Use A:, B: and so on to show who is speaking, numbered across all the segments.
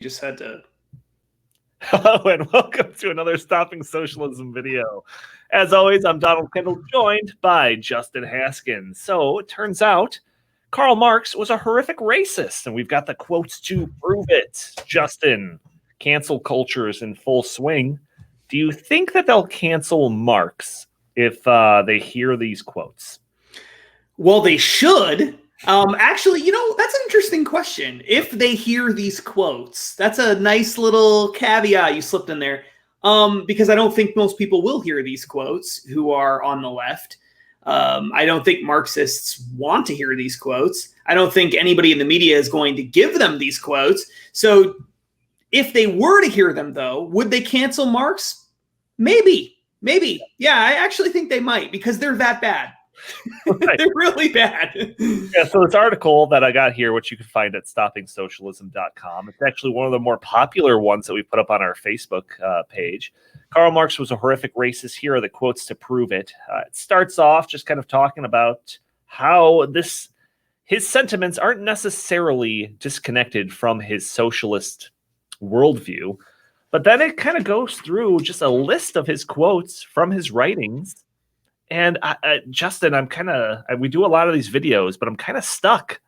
A: Just had to.
B: Hello and welcome to another Stopping Socialism video. As always, I'm Donald Kendal, joined by Justin Haskins. So it turns out Karl Marx was a horrific racist, and we've got the quotes to prove it. Justin, cancel culture is in full swing. Do you think that they'll cancel Marx if they hear these quotes?
A: Well, they should. Actually, that's an interesting question. If they hear these quotes, that's a nice little caveat you slipped in there. Because I don't think most people will hear these quotes who are on the left. I don't think Marxists want to hear these quotes. I don't think anybody in the media is going to give them these quotes. So if they were to hear them, though, would they cancel Marx? Maybe. Yeah, I actually think they might, because they're that bad. Right. They're really bad.
B: Yeah, so this article that I got here, which you can find at stoppingsocialism.com, it's actually one of the more popular ones that we put up on our Facebook page. Karl Marx was a horrific racist. Here are the quotes to prove it. It starts off just kind of talking about how his sentiments aren't necessarily disconnected from his socialist worldview, but then it kind of goes through just a list of his quotes from his writings. And Justin, we do a lot of these videos, but I'm kind of stuck.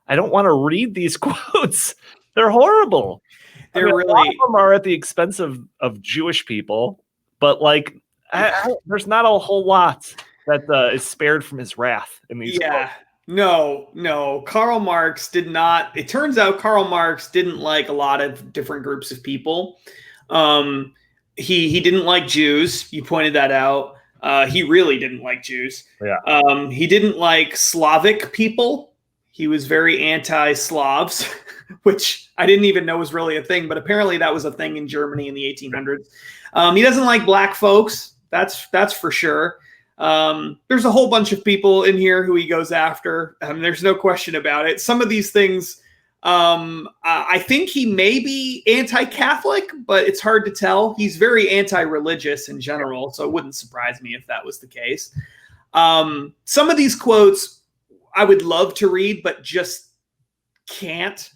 B: I don't want to read these quotes. They're horrible.
A: They're really.
B: A lot of them are at the expense of Jewish people, but there's not a whole lot that is spared from his wrath in these quotes.
A: No. Karl Marx did not. It turns out Karl Marx didn't like a lot of different groups of people. He didn't like Jews. You pointed that out. He really didn't like Jews.
B: Yeah.
A: He didn't like Slavic people. He was very anti-Slavs, which I didn't even know was really a thing, but apparently that was a thing in Germany in the 1800s. He doesn't like black folks. That's for sure. There's a whole bunch of people in here who he goes after. There's no question about it. Some of these things, I think he may be anti-Catholic, but it's hard to tell. He's very anti-religious in general, so it wouldn't surprise me if that was the case. Some of these quotes I would love to read, but just can't.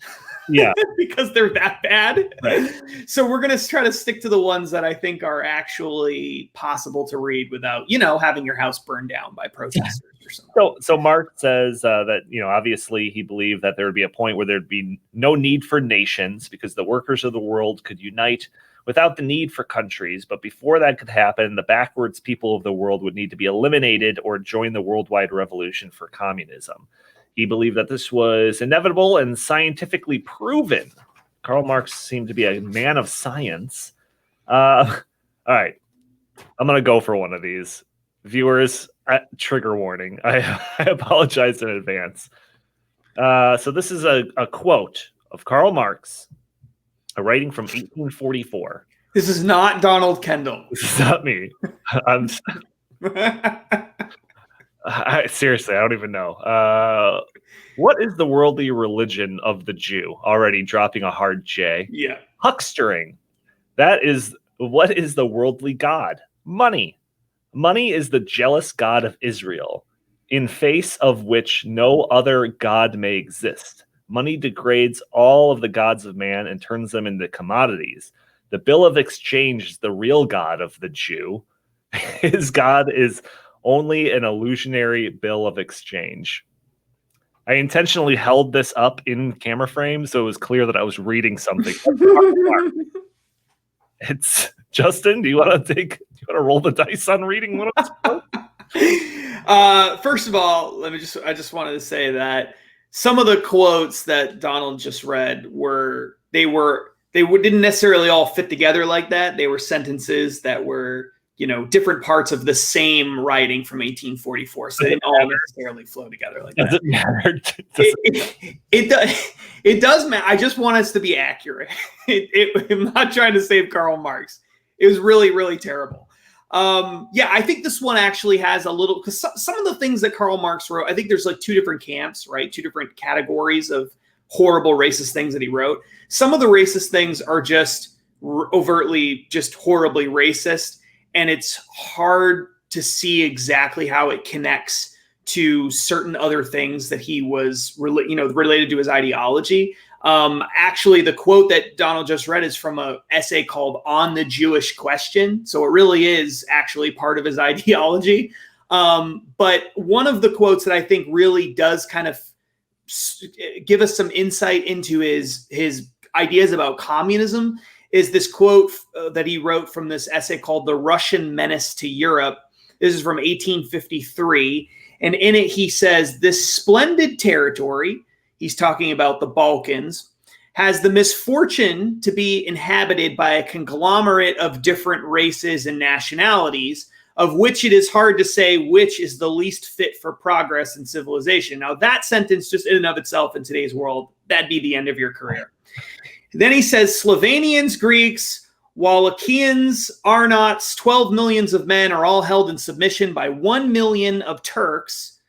B: Yeah.
A: Because they're that bad.
B: Right.
A: So we're going to try to stick to the ones that I think are actually possible to read without, having your house burned down by protesters.
B: So Marx says that, obviously he believed that there would be a point where there'd be no need for nations because the workers of the world could unite without the need for countries. But before that could happen, the backwards people of the world would need to be eliminated or join the worldwide revolution for communism. He believed that this was inevitable and scientifically proven. Karl Marx seemed to be a man of science. All right. I'm going to go for one of these. Viewers, trigger warning. I apologize in advance. So this is a quote of Karl Marx, a writing from 1844.
A: This is not Donald Kendal.
B: This is not me. Seriously, I don't even know. What is the worldly religion of the Jew? Already dropping a hard J.
A: Yeah.
B: Huckstering. What is the worldly god? Money. Money is the jealous god of Israel, in face of which no other god may exist. Money degrades all of the gods of man and turns them into commodities. The bill of exchange is the real god of the Jew. His god is only an illusionary bill of exchange. I intentionally held this up in camera frame so it was clear that I was reading something. It's Justin. Do you want to roll the dice on reading one of those?
A: First of all, I just wanted to say that some of the quotes that Donald just read didn't necessarily all fit together like that. They were sentences that were, different parts of the same writing from 1844. So they didn't all necessarily flow together like that.
B: Does it matter?
A: It does matter. I just want us to be accurate. I'm not trying to save Karl Marx. It was really, really terrible. I think this one actually has a little, because some of the things that Karl Marx wrote, I think there's like two different camps, right? Two different categories of horrible racist things that he wrote. Some of the racist things are just overtly, just horribly racist. And it's hard to see exactly how it connects to certain other things that he was related to his ideology. Actually, the quote that Donald just read is from an essay called On the Jewish Question. So it really is actually part of his ideology. But one of the quotes that I think really does kind of give us some insight into his ideas about communism is this quote that he wrote from this essay called The Russian Menace to Europe. This is from 1853. And in it, he says, this splendid territory, he's talking about the Balkans, has the misfortune to be inhabited by a conglomerate of different races and nationalities, of which it is hard to say which is the least fit for progress and civilization. Now, that sentence just in and of itself in today's world, that'd be the end of your career. Then he says Slovenians, Greeks, Wallachians, Arnauts, 12 millions of men are all held in submission by 1 million of Turks.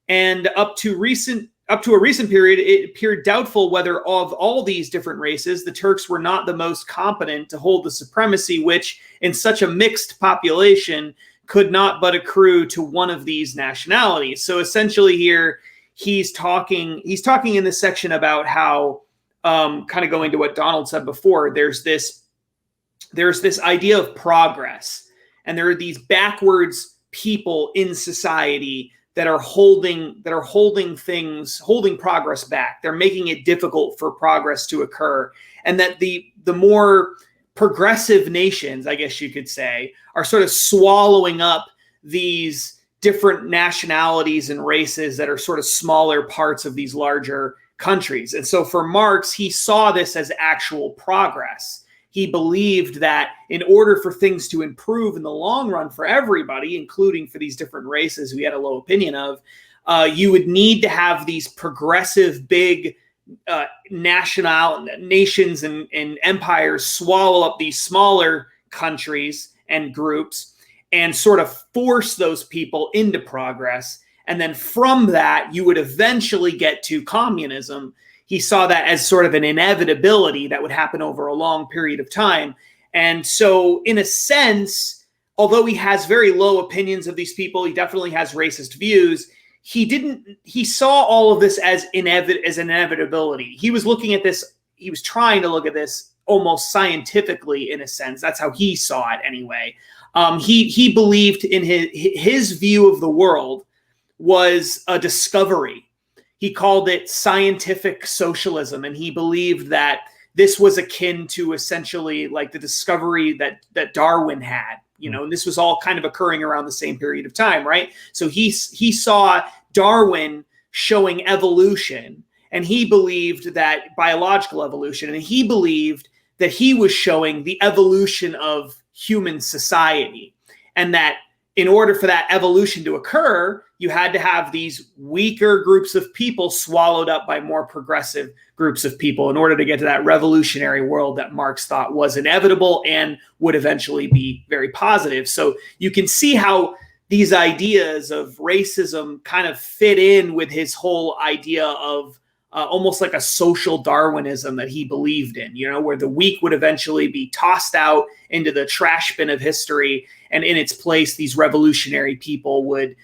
A: And up to a recent period, it appeared doubtful whether of all these different races, the Turks were not the most competent to hold the supremacy, which in such a mixed population could not but accrue to one of these nationalities. So essentially here, he's talking in this section about how, kind of going to what Donald said before, there's this idea of progress, and there are these backwards people in society that are holding progress back. They're making it difficult for progress to occur, and that the more progressive nations, I guess you could say, are sort of swallowing up these different nationalities and races that are sort of smaller parts of these larger countries. And so for Marx, he saw this as actual progress. He believed that in order for things to improve in the long run for everybody, including for these different races we had a low opinion of, you would need to have these progressive big nations and empires swallow up these smaller countries and groups and sort of force those people into progress. And then from that, you would eventually get to communism. He saw that as sort of an inevitability that would happen over a long period of time. And so in a sense, although he has very low opinions of these people, he definitely has racist views. He saw all of this as an inevitability. He was looking at this, he was trying to look at this almost scientifically in a sense. That's how he saw it anyway. He believed in his view of the world was a discovery. He called it scientific socialism, and he believed that this was akin to essentially like the discovery that Darwin had, and this was all kind of occurring around the same period of time, right? So he saw Darwin showing evolution, and he believed that biological evolution, and he believed that he was showing the evolution of human society, and that in order for that evolution to occur, you had to have these weaker groups of people swallowed up by more progressive groups of people in order to get to that revolutionary world that Marx thought was inevitable and would eventually be very positive. So you can see how these ideas of racism kind of fit in with his whole idea of almost like a social Darwinism that he believed in, where the weak would eventually be tossed out into the trash bin of history, and in its place, these revolutionary people would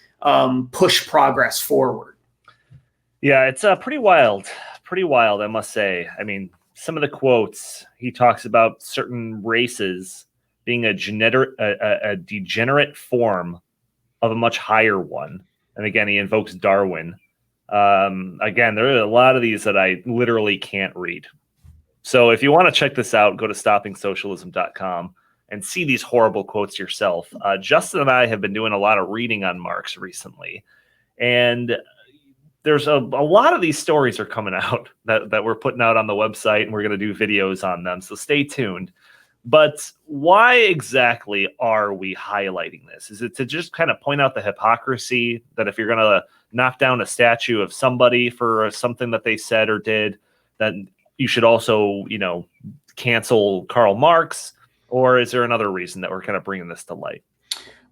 A: push progress forward.
B: Yeah, it's pretty wild, I must say. I mean, some of the quotes, he talks about certain races being a degenerate form of a much higher one. And again, he invokes Darwin. Again, there are a lot of these that I literally can't read. So if you want to check this out, go to stoppingsocialism.com and see these horrible quotes yourself. Justin and I have been doing a lot of reading on Marx recently, and there's a lot of these stories are coming out that we're putting out on the website, and we're going to do videos on them. So stay tuned. But why exactly are we highlighting this? Is it to just kind of point out the hypocrisy that if you're going to knock down a statue of somebody for something that they said or did, then you should also, cancel Karl Marx? Or is there another reason that we're kind of bringing this to light?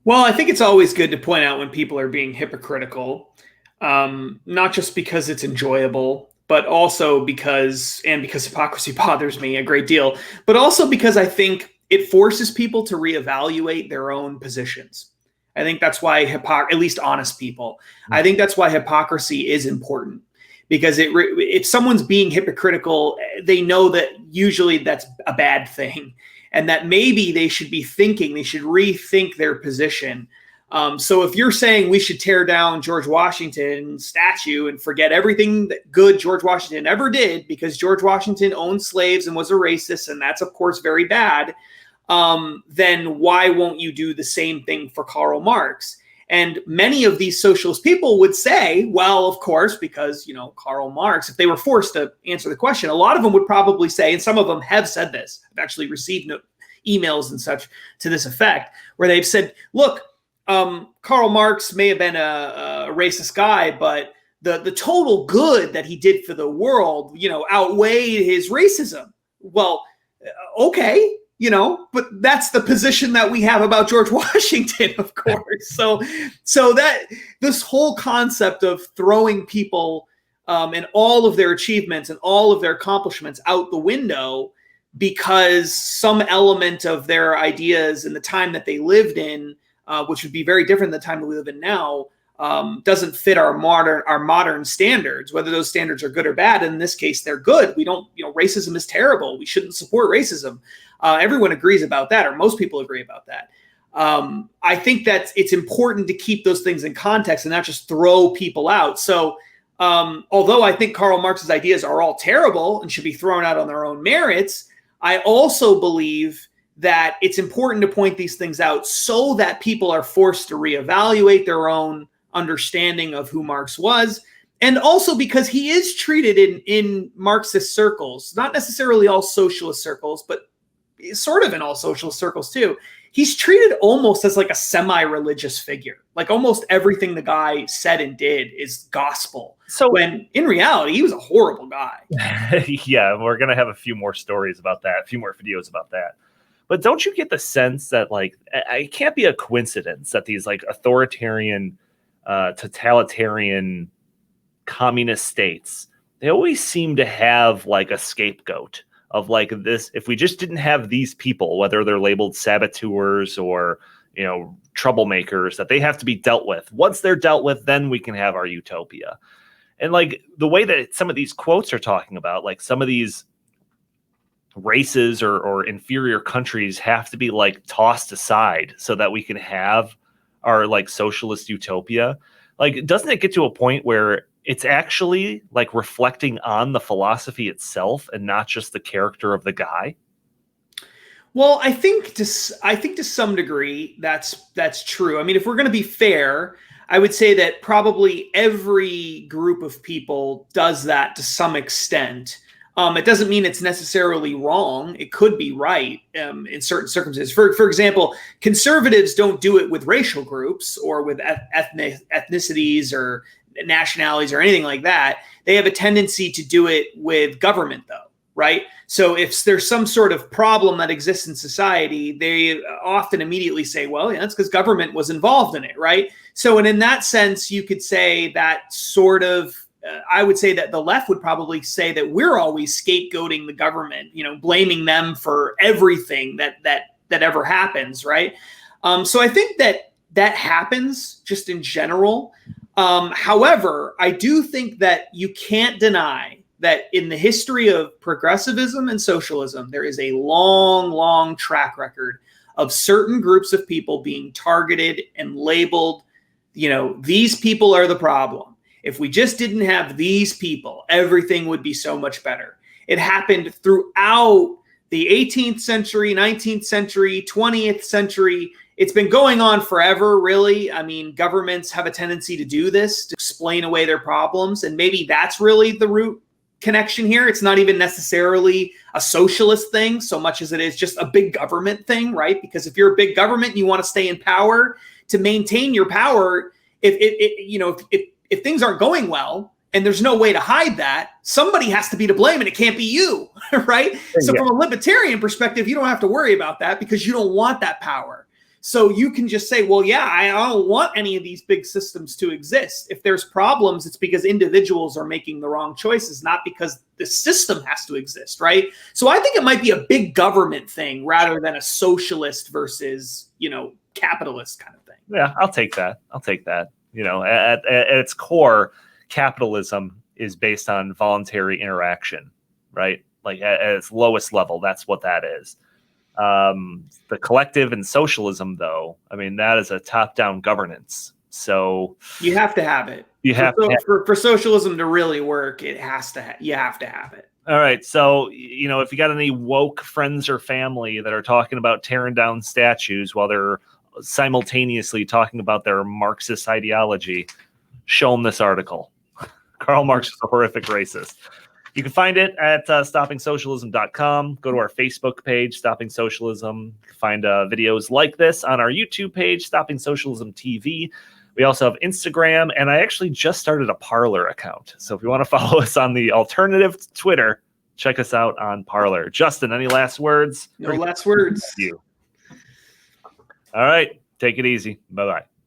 A: Well, I think it's always good to point out when people are being hypocritical, not just because it's enjoyable, but also because hypocrisy bothers me a great deal, but also because I think it forces people to reevaluate their own positions. I think that's why at least honest people, I think that's why hypocrisy is important, because if someone's being hypocritical, they know that usually that's a bad thing, and that maybe they should rethink their position. So if you're saying we should tear down George Washington's statue and forget everything that good George Washington ever did because George Washington owned slaves and was a racist, and that's of course very bad, then why won't you do the same thing for Karl Marx? And many of these socialist people would say, well, of course, because, Karl Marx, if they were forced to answer the question, a lot of them would probably say, and some of them have said this, I've actually received emails and such to this effect, where they've said, look, Karl Marx may have been a racist guy, but the total good that he did for the world, outweighed his racism. Well, okay. But that's the position that we have about George Washington, of course. So that this whole concept of throwing people and all of their achievements and all of their accomplishments out the window because some element of their ideas in the time that they lived in, which would be very different than the time that we live in now, doesn't fit our modern standards, whether those standards are good or bad. In this case, they're good. We don't, racism is terrible. We shouldn't support racism. Everyone agrees about that, or most people agree about that. I think that it's important to keep those things in context and not just throw people out. So although I think Karl Marx's ideas are all terrible and should be thrown out on their own merits, I also believe that it's important to point these things out so that people are forced to reevaluate their own understanding of who Marx was. And also because he is treated in Marxist circles, not necessarily all socialist circles, but sort of in all socialist circles too. He's treated almost as like a semi-religious figure. Like almost everything the guy said and did is gospel. So when in reality, he was a horrible guy.
B: Yeah, we're going to have a few more stories about that, a few more videos about that. But don't you get the sense that it can't be a coincidence that these authoritarian, totalitarian communist states, they always seem to have a scapegoat of this. If we just didn't have these people, whether they're labeled saboteurs or, troublemakers, that they have to be dealt with. Once they're dealt with, then we can have our utopia. And the way that some of these quotes are talking about, some of these races or inferior countries have to be tossed aside so that we can have our socialist utopia. Doesn't it get to a point where it's actually reflecting on the philosophy itself and not just the character of the guy?
A: Well, I think to some degree that's true. I mean, if we're going to be fair, I would say that probably every group of people does that to some extent. It doesn't mean it's necessarily wrong. It could be right in certain circumstances. For example, conservatives don't do it with racial groups or with ethnicities or nationalities or anything like that. They have a tendency to do it with government, though, right? So if there's some sort of problem that exists in society, they often immediately say, well, yeah, that's because government was involved in it, right? So, and in that sense, you could say that sort of, I would say that the left would probably say that we're always scapegoating the government, blaming them for everything that ever happens, right? So I think that happens just in general. However, I do think that you can't deny that in the history of progressivism and socialism, there is a long, long track record of certain groups of people being targeted and labeled, these people are the problem. If we just didn't have these people, everything would be so much better. It happened throughout the 18th century, 19th century, 20th century. It's been going on forever, really. I mean, governments have a tendency to do this, to explain away their problems. And maybe that's really the root connection here. It's not even necessarily a socialist thing so much as it is just a big government thing, right? Because if you're a big government and you want to stay in power, to maintain your power, if things aren't going well and there's no way to hide that, somebody has to be to blame and it can't be you, right? So from a libertarian perspective, you don't have to worry about that because you don't want that power. So you can just say, well, yeah, I don't want any of these big systems to exist. If there's problems, it's because individuals are making the wrong choices, not because the system has to exist, right? So I think it might be a big government thing rather than a socialist versus, capitalist kind of thing.
B: Yeah, I'll take that. At its core, capitalism is based on voluntary interaction, right? Like at its lowest level, that's what that is. The collective and socialism, though, I mean, that is a top-down governance. So
A: you have to have it. For socialism to really work, you have to have it.
B: All right. So, if you got any woke friends or family that are talking about tearing down statues while they're simultaneously talking about their Marxist ideology, show them this article. Karl Marx is a horrific racist. You can find it at stoppingsocialism.com. Go to our Facebook page, Stopping Socialism. You can find videos like this on our YouTube page, Stopping Socialism TV. We also have Instagram, and I actually just started a Parler account. So if you want to follow us on the alternative Twitter, check us out on Parler. Justin, any last words?
A: No last words.
B: You. All right. Take it easy. Bye-bye.